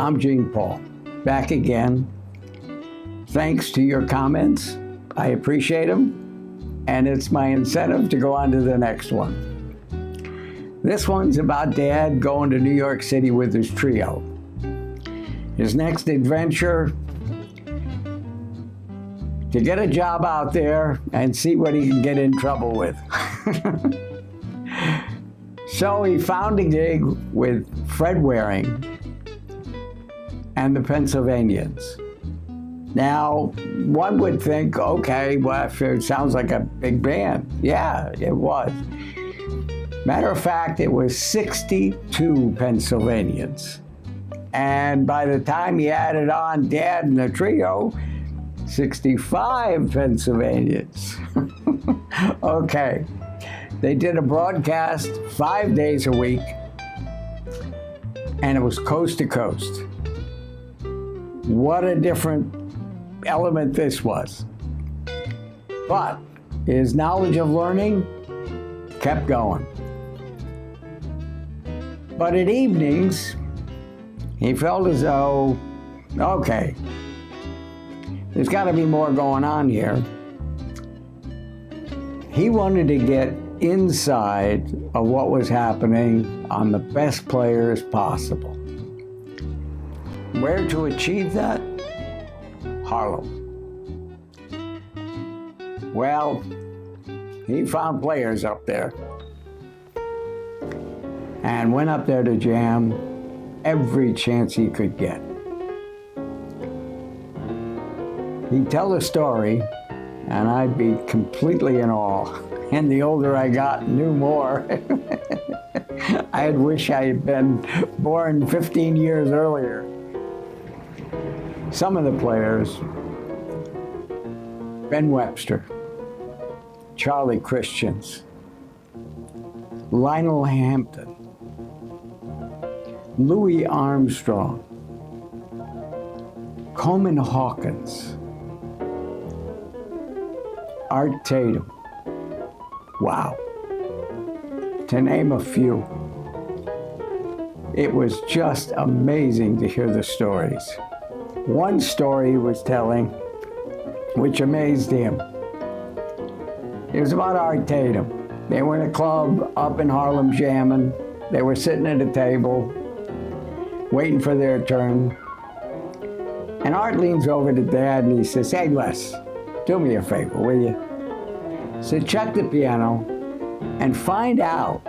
I'm Gene Paul, back again. Thanks to your comments. I appreciate them, and it's my incentive to go on to the next one. This one's about Dad going to New York City with his trio. His next adventure, to get a job out there and see what he can get in trouble with. So he found a gig with Fred Waring and the Pennsylvanians. Now, one would think, okay, well, it sounds like a big band. Yeah, it was. Matter of fact, it was 62 Pennsylvanians. And by the time he added on Dad and the trio, 65 Pennsylvanians. Okay. They did a broadcast 5 days a week, and it was coast to coast. What a different element this was. But his knowledge of learning kept going. But at evenings, he felt as though, okay, there's got to be more going on here. He wanted to get inside of what was happening on the best players possible. Where to achieve that? Harlem. Well, he found players up there and went up there to jam every chance he could get. He'd tell a story, and I'd be completely in awe. And the older I got, knew more. I wish I had been born 15 years earlier. Some of the players, Ben Webster, Charlie Christians, Lionel Hampton, Louis Armstrong, Coleman Hawkins, Art Tatum. Wow. To name a few. It was just amazing to hear the stories. One story he was telling, which amazed him. It was about Art Tatum. They were in a club up in Harlem jamming. They were sitting at a table, waiting for their turn. And Art leans over to Dad and he says, "Hey, Les, do me a favor, will you?" So check the piano and find out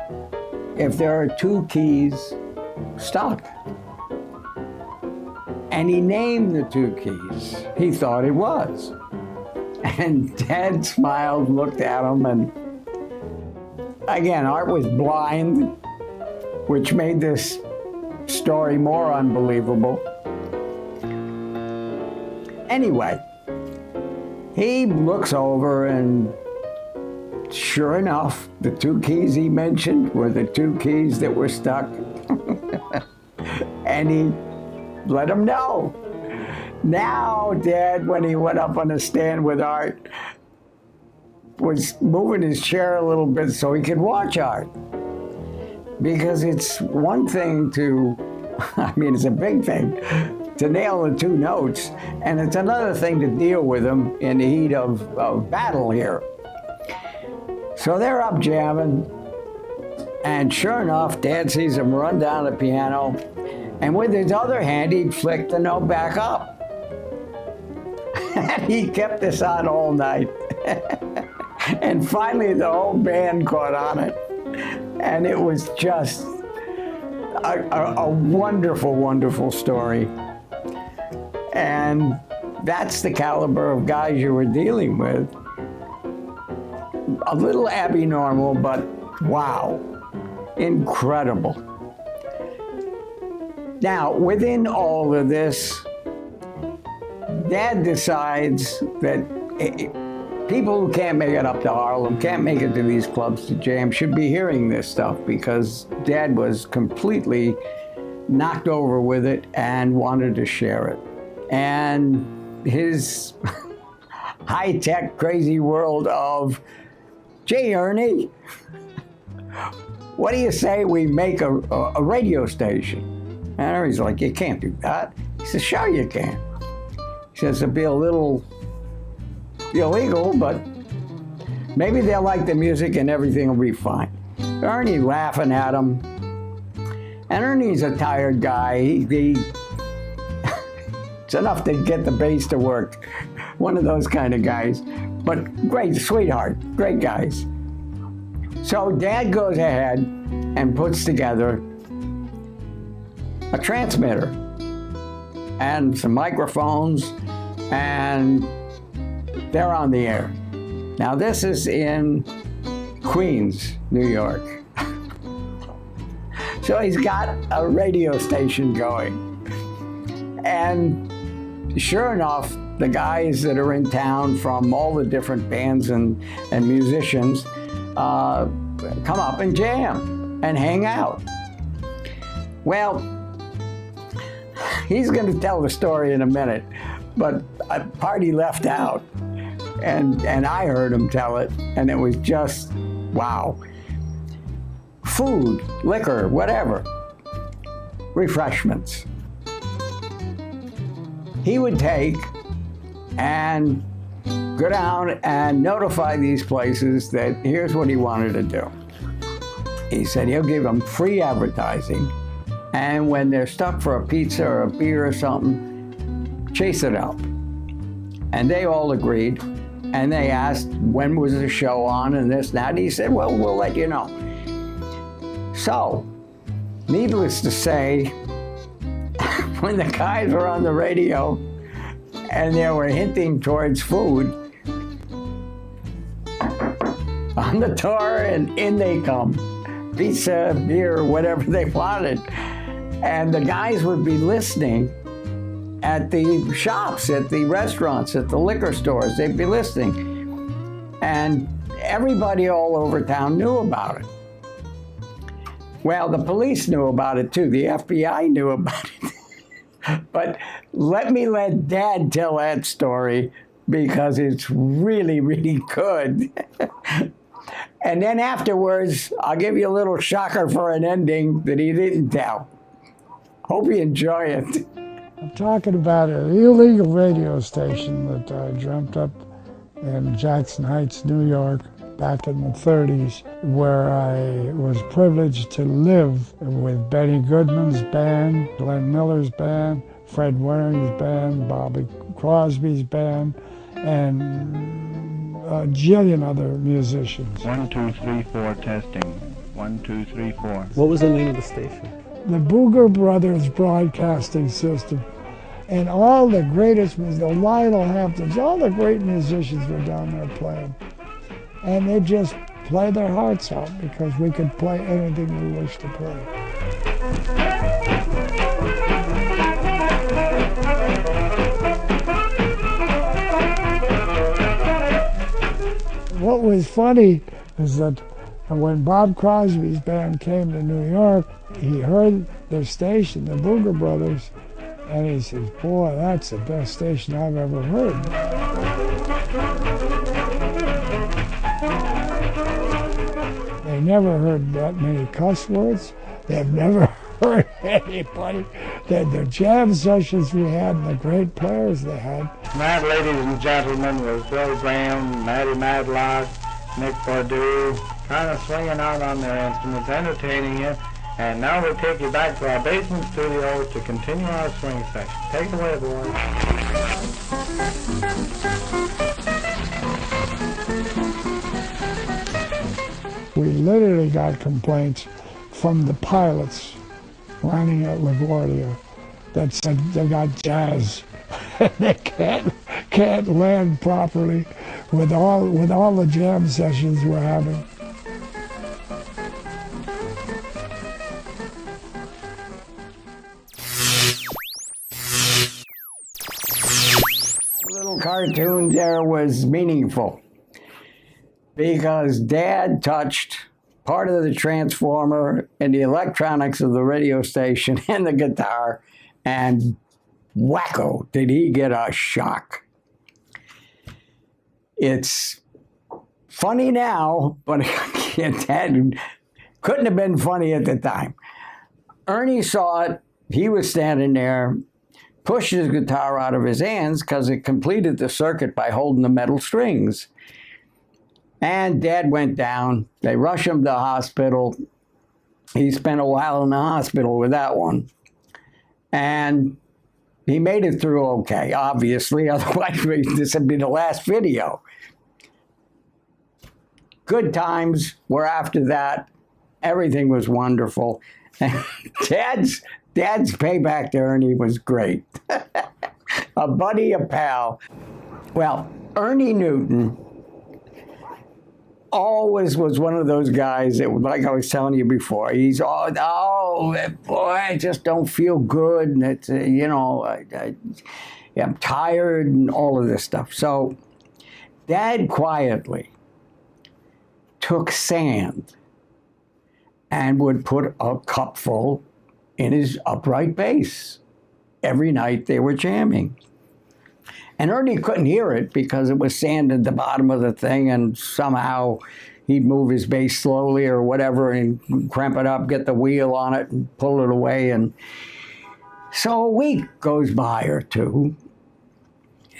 if there are two keys stuck. And he named the two keys. He thought it was. And Dad smiled, looked at him, and again, Art was blind, which made this story more unbelievable. Anyway, he looks over and sure enough, the two keys he mentioned were the two keys that were stuck. And he let him know. Now, Dad, when he went up on the stand with Art, was moving his chair a little bit so he could watch Art. Because it's one thing to, I mean, it's a big thing to nail the two notes, and it's another thing to deal with them in the heat of battle here. So they're up jamming, and sure enough, Dad sees him run down the piano, and with his other hand, he'd flick the note back up. And he kept this on all night. And finally, the whole band caught on it, and it was just a wonderful, wonderful story. And that's the caliber of guys you were dealing with. A little abnormal, but wow, incredible. Now, within all of this, Dad decides that people who can't make it up to Harlem, can't make it to these clubs to jam, should be hearing this stuff, because Dad was completely knocked over with it and wanted to share it. And his high-tech, crazy world of, "Gee, Ernie, what do you say we make a radio station?" And Ernie's like, you can't do that. He says, sure you can. He says, it'll be a little illegal, but maybe they'll like the music and everything will be fine. Ernie laughing at him. And Ernie's a tired guy. It's enough to get the bass to work. One of those kind of guys. But great, sweetheart, great guys. So Dad goes ahead and puts together a transmitter and some microphones, and they're on the air. Now this is in Queens, New York. So he's got a radio station going. And sure enough, the guys that are in town from all the different bands and musicians come up and jam and hang out. Well, he's going to tell the story in a minute, but a part he left out, and I heard him tell it, and it was just, wow. Food, liquor, whatever, refreshments. He would take and go down and notify these places that here's what he wanted to do. He said he'll give them free advertising, and when they're stuck for a pizza or a beer or something, chase it up. And they all agreed, and they asked when was the show on and this and that, and he said, well, we'll let you know. So, needless to say, when the guys were on the radio and they were hinting towards food, on the door, and in they come. Pizza, beer, whatever they wanted. And the guys would be listening at the shops, at the restaurants, at the liquor stores. They'd be listening. And everybody all over town knew about it. Well, the police knew about it too. The FBI knew about it. But let Dad tell that story because it's really, really good. And then afterwards, I'll give you a little shocker for an ending that he didn't tell. Hope you enjoy it. I'm talking about an illegal radio station that I dreamt up in Jackson Heights, New York, back in the 30s, where I was privileged to live with Benny Goodman's band, Glenn Miller's band, Fred Waring's band, Bobby Crosby's band, and a jillion other musicians. 1, 2, 3, 4, testing. 1, 2, 3, 4. What was the name of the station? The Booger Brothers Broadcasting System. And all the greatest, the Lionel Hamptons, all the great musicians were down there playing. And they just play their hearts out because we could play anything we wished to play. What was funny is that when Bob Crosby's band came to New York, he heard their station, the Booger Brothers, and he says, boy, that's the best station I've ever heard. They never heard that many cuss words. They've never heard anybody. The jam sessions we had and the great players they had. That, ladies and gentlemen, was Bill Graham, Matty Madlock, Nick Bordeaux, kind of swinging out on their instruments, entertaining you. And now we'll take you back to our basement studio to continue our swing session. Take it away, boys. We literally got complaints from the pilots landing at LaGuardia that said they got jazz. They can't land properly with all the jam sessions we're having. That little cartoon there was meaningful because Dad touched part of the transformer and the electronics of the radio station and the guitar, and wacko, did he get a shock. It's funny now, but Dad couldn't have been funny at the time. Ernie saw it he was standing there, pushed his guitar out of his hands because it completed the circuit by holding the metal strings. And Dad went down. They rushed him to the hospital. He spent a while in the hospital with that one. And he made it through okay, obviously. Otherwise, this would be the last video. Good times were after that. Everything was wonderful. And Dad's payback to Ernie was great. A buddy, a pal. Well, Ernie Newton always was one of those guys that, like I was telling you before, he's all, oh boy, I just don't feel good, and it's, I'm tired, and all of this stuff. So Dad quietly took sand and would put a cupful in his upright bass every night they were jamming. And Ernie couldn't hear it because it was sand at the bottom of the thing, and somehow he'd move his bass slowly or whatever and cramp it up, get the wheel on it and pull it away. And so a week goes by or two,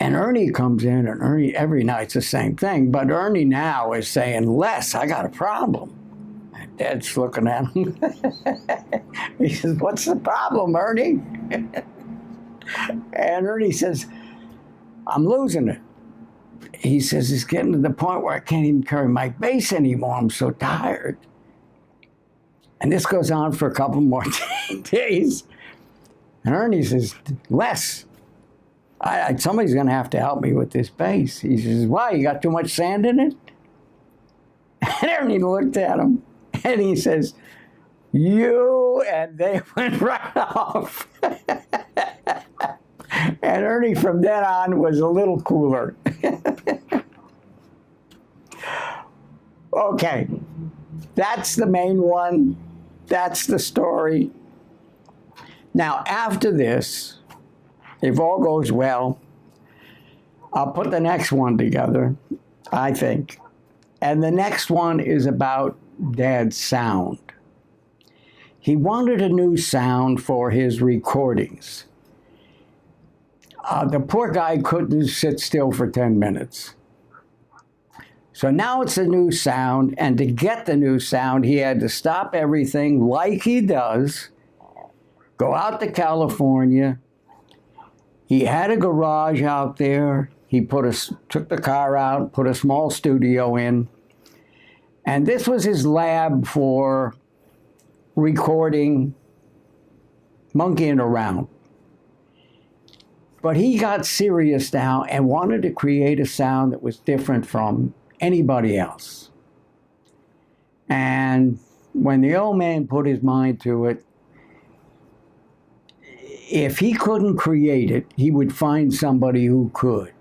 and Ernie comes in, and Ernie, every night's the same thing, but Ernie now is saying, Les, I got a problem. And Dad's looking at him. He says, what's the problem, Ernie? And Ernie says, I'm losing it. He says, it's getting to the point where I can't even carry my bass anymore. I'm so tired. And this goes on for a couple more days. And Ernie says, Les, somebody's going to have to help me with this bass. He says, why? You got too much sand in it? And Ernie looked at him, and he says, you, and they went right off. And Ernie, from then on, was a little cooler. Okay, that's the main one. That's the story. Now, after this, if all goes well, I'll put the next one together, I think. And the next one is about Dad's sound. He wanted a new sound for his recordings. The poor guy couldn't sit still for 10 minutes. So now it's a new sound, and to get the new sound, he had to stop everything like he does, go out to California. He had a garage out there. He took the car out, put a small studio in, and this was his lab for recording, monkeying around. But he got serious now and wanted to create a sound that was different from anybody else. And when the old man put his mind to it, if he couldn't create it, he would find somebody who could.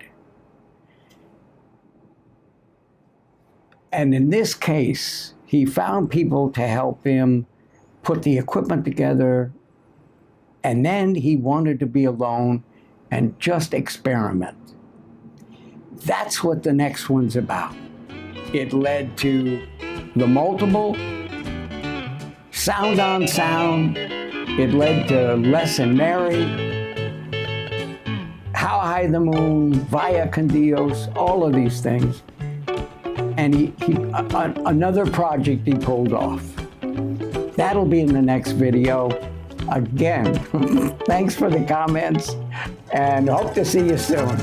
And in this case, he found people to help him put the equipment together, and then he wanted to be alone and just experiment. That's what the next one's about. It led to the multiple, sound on sound. It led to Les and Mary, How High the Moon, Via con Dios, all of these things. And another project he pulled off. That'll be in the next video. Again, thanks for the comments, and hope to see you soon.